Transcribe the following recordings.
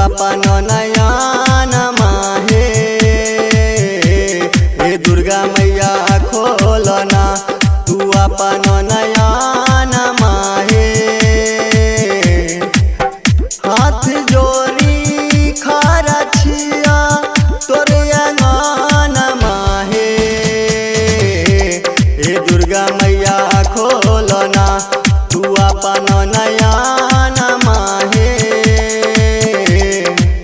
अपन नयन माहे हे दुर्गा मैया खोलना तू अपन नयन माहे। हाथ जोड़ी खड़ा छिया तोरे अंगन माहे हे दुर्गा मैया खोलना तू अपन नयन माहे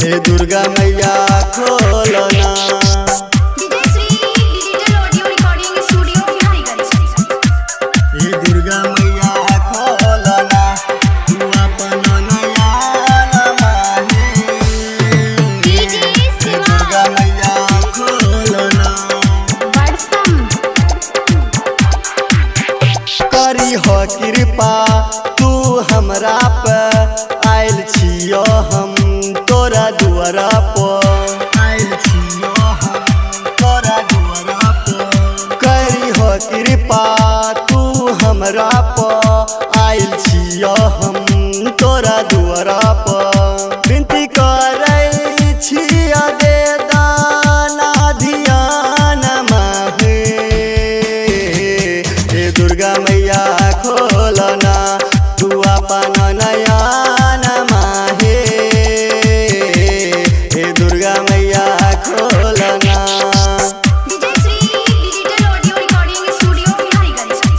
हे दुर्गा मैया खोलना। हे दुर्गा मैया खोलना तू अपन नयन माहे हे दुर्गा मैया खोलना। करी हो कृपा तू हमरा पे आयल छियो हम तोरा दुआरा पर आयल छियो हम तोरा दुआरा पर। करी हो कृपा तू हमरा पर आयल छियो हम तोरा दुआरा पर। विनती करै छिया दे दाना ध्यान माहे हे दुर्गा मैया खोलना तू अपन नयन माहे हे दुर्गा मैया खोलना।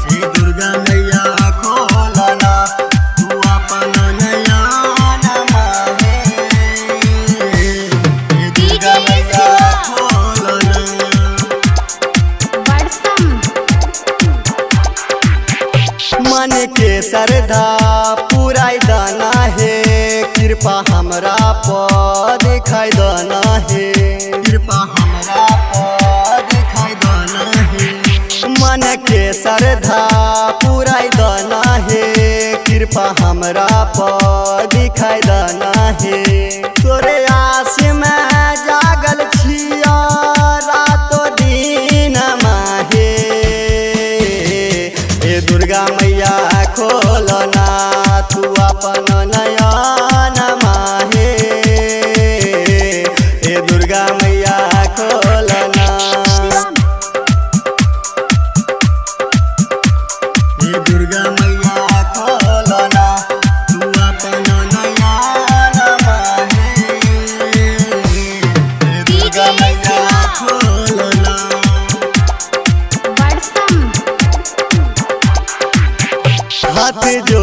हे दुर्गा मैया खोलना तू अपन नयन माहे हे दुर्गा मैया खोलना। मन के श्रद्धा पुराई दाना है कृपा हमरा पर दिखाई दाना है कृपा हमरा पर दिखाई दाना है। मन के श्रद्धा पुराई दाना है कृपा हमरा पर दिखाई दाना है। तोरे आस में जागल छिया रातो दिन माहे हे दुर्गा मैया खोलना तू अपन नयन माहे हे दुर्गा मैया खोलना। हे दुर्गा मैया खोलना तू अपन नयन माहे हे दुर्गा मैया खोलना। हाथ जो